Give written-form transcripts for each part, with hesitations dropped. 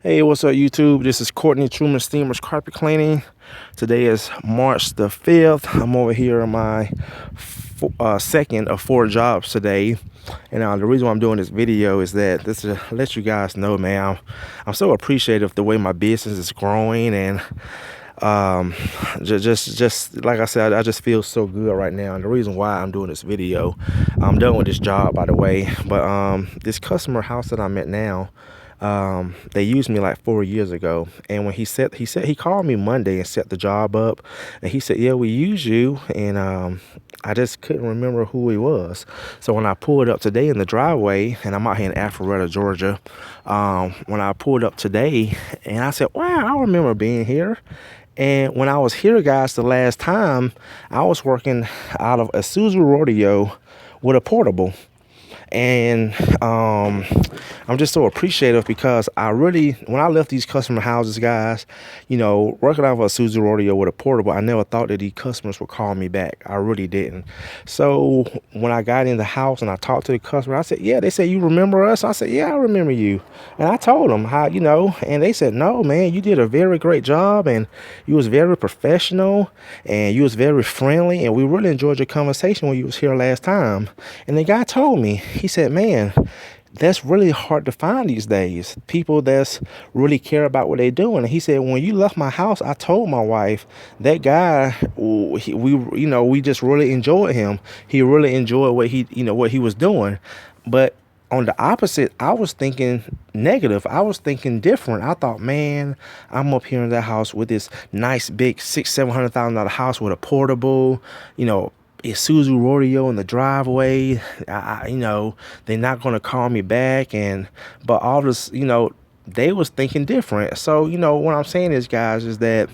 Hey, what's up, YouTube? This is Courtney Truman Steamers Carpet Cleaning. Today is March the 5th. I'm over here on my second of 4 jobs today. And the reason why I'm doing this video is that this to let you guys know, man, I'm so appreciative of the way my business is growing. And just like I said, I just feel so good right now. And the reason why I'm doing this video, I'm done with this job, by the way. But this customer house that I'm at now, they used me like 4 years ago. And when he called me Monday and set the job up, and he said, yeah, we use you. And I just couldn't remember who he was. So when I pulled up today in the driveway, and I'm out here in Alpharetta, Georgia, when I pulled up today, and I said, wow, I remember being here. And when I was here, guys, the last time, I was working out of a Isuzu Rodeo with a portable. And I'm just so appreciative because when I left these customer houses, guys, working out of a Isuzu Rodeo with a portable, I never thought that these customers would call me back. I really didn't. So when I got in the house and I talked to the customer, I said, yeah, they said, you remember us? I said, yeah, I remember you. And I told them how, and they said, no, man, you did a very great job, and you was very professional, and you was very friendly, and we really enjoyed your conversation when you was here last time. And the guy told me, he said, man, that's really hard to find these days. People that's really care about what they're doing. And he said, when you left my house, I told my wife that guy, we just really enjoyed him. He really enjoyed what he was doing. But on the opposite, I was thinking negative. I was thinking different. I thought, man, I'm up here in that house with this nice big $600,000-$700,000 house with a portable, Isuzu Rodeo in the driveway. They're not going to call me back. But all this, they was thinking different. So, what I'm saying is, guys, is that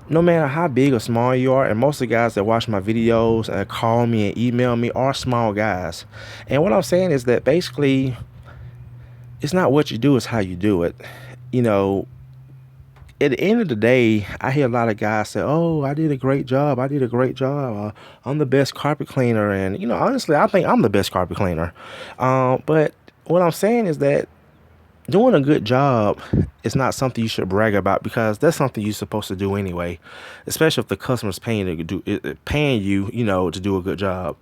no matter how big or small you are, and most of the guys that watch my videos and call me and email me are small guys. And what I'm saying is that basically, it's not what you do, it's how you do it. At the end of the day, I hear a lot of guys say, oh, I did a great job. I did a great job. I'm the best carpet cleaner. And, honestly, I think I'm the best carpet cleaner. But what I'm saying is that doing a good job is not something you should brag about, because that's something you're supposed to do anyway, especially if the customer's paying you, to do a good job.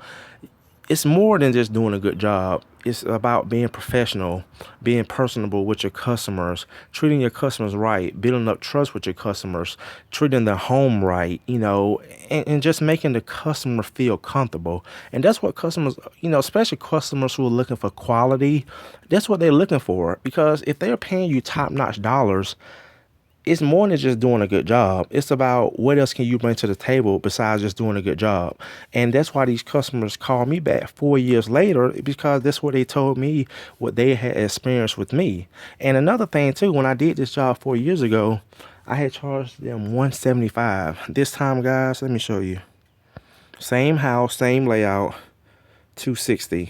It's more than just doing a good job. It's about being professional, being personable with your customers, treating your customers right, building up trust with your customers, treating their home right, and just making the customer feel comfortable. And that's what customers, especially customers who are looking for quality, that's what they're looking for. Because if they're paying you top-notch dollars, it's more than just doing a good job. It's about what else can you bring to the table besides just doing a good job. And that's why these customers call me back 4 years later, because that's what they told me, what they had experienced with me. And another thing too, when I did this job 4 years ago, I had charged them $175. This time, guys, let me show you. Same house, same layout, $260.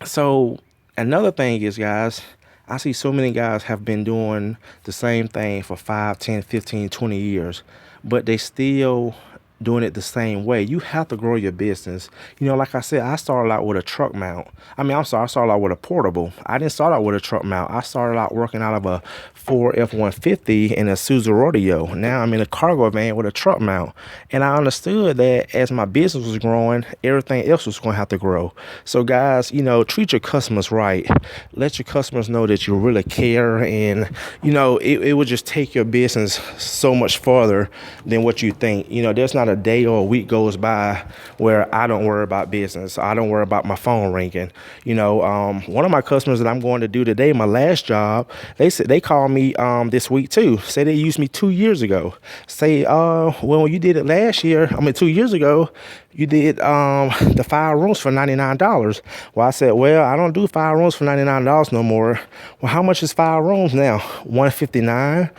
So another thing is, guys, I see so many guys have been doing the same thing for 5, 10, 15, 20 years, but they still doing it the same way. You have to grow your business. Like I said, I started out with a truck mount. I started out with a portable. I didn't start out with a truck mount. I started out working out of a Ford F-150 and a Isuzu Rodeo. Now I'm in a cargo van with a truck mount. And I understood that as my business was growing, everything else was going to have to grow. So guys, treat your customers right. Let your customers know that you really care. And, it would just take your business so much farther than what you think. There's not a day or a week goes by where I don't worry about business. I don't worry about my phone ringing. One of my customers that I'm going to do today, my last job, they called me this week too. Say they used me 2 years ago. Say, well, you did it last year. 2 years ago, you did the 5 rooms for $99. Well, I said, well, I don't do 5 rooms for $99 no more. Well, how much is 5 rooms now? $159.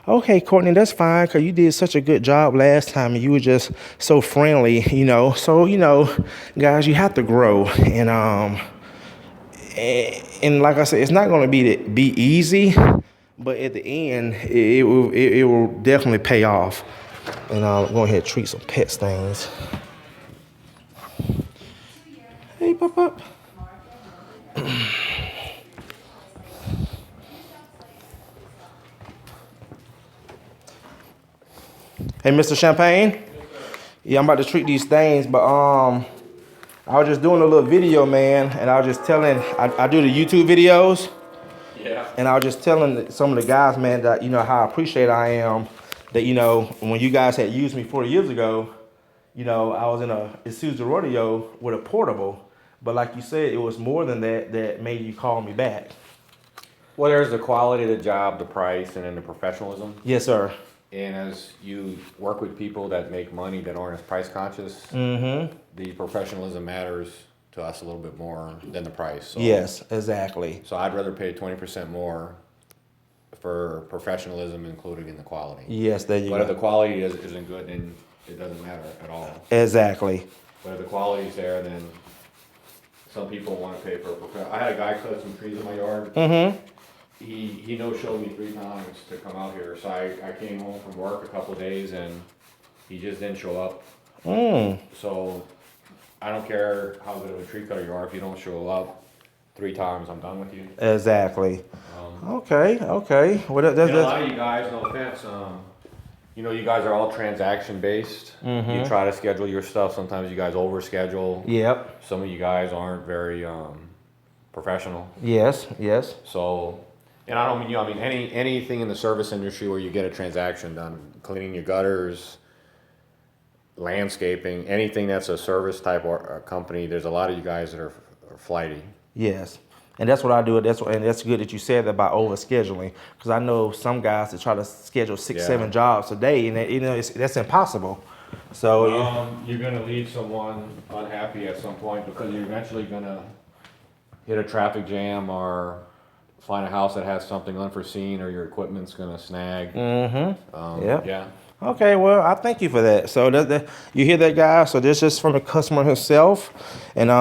Okay, Courtney, that's fine, because you did such a good job last time and you were just so friendly, So, guys, you have to grow. And like I said, it's not going to be easy, but at the end, it will definitely pay off. And I'm going ahead and treat some pet stains. Hey, pop up. Hey, Mr. Champagne. Yeah, I'm about to treat these things, but I was just doing a little video, man, and I was just telling. I do the YouTube videos. Yeah. And I was just telling some of the guys, man, that, you know, how appreciated I am that, you know, when you guys had used me 4 years ago, you know, I was in a Isuzu Rodeo with a portable. But like you said, it was more than that that made you call me back. Well, there's the quality of the job, the price, and then the professionalism. Yes, sir. And as you work with people that make money that aren't as price conscious, the professionalism matters to us a little bit more than the price. So, Yes, exactly. So I'd rather pay 20% more for professionalism included in the quality. Yes, there you But if the go. quality isn't good, then it doesn't matter at all. Exactly. But if the quality's there, then some people want to pay for a professional. I had a guy cut some trees in my yard. He no-showed me 3 times to come out here. So I came home from work a couple of days and he just didn't show up. So I don't care how good of a tree cutter you are. If you don't show up 3 times, I'm done with you. Exactly. Okay. Well, And a lot of you guys, no offense, you know, you guys are all transaction based. You try to schedule your stuff. Sometimes you guys overschedule. Yep. Some of you guys aren't very professional. Yes. So, and I don't mean you. I mean anything in the service industry where you get a transaction done, cleaning your gutters, landscaping, anything that's a service type or company. There's a lot of you guys that are flighty. Yes. And that's what I do. And that's good that you said that about overscheduling, because I know some guys that try to schedule 6, 7 jobs a day, and you know that's impossible. So You're gonna leave someone unhappy at some point because you're eventually gonna hit a traffic jam or find a house that has something unforeseen or your equipment's gonna snag. Yep. Yeah. Okay, well, I thank you for that. So you hear that, guys? So this is from the customer himself, and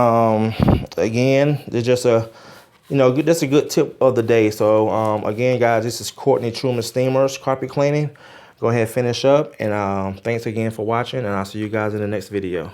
again, it's just that's a good tip of the day. So again, guys, this is Courtney Truman Steamers Carpet Cleaning. Go ahead, finish up, and thanks again for watching, and I'll see you guys in the next video.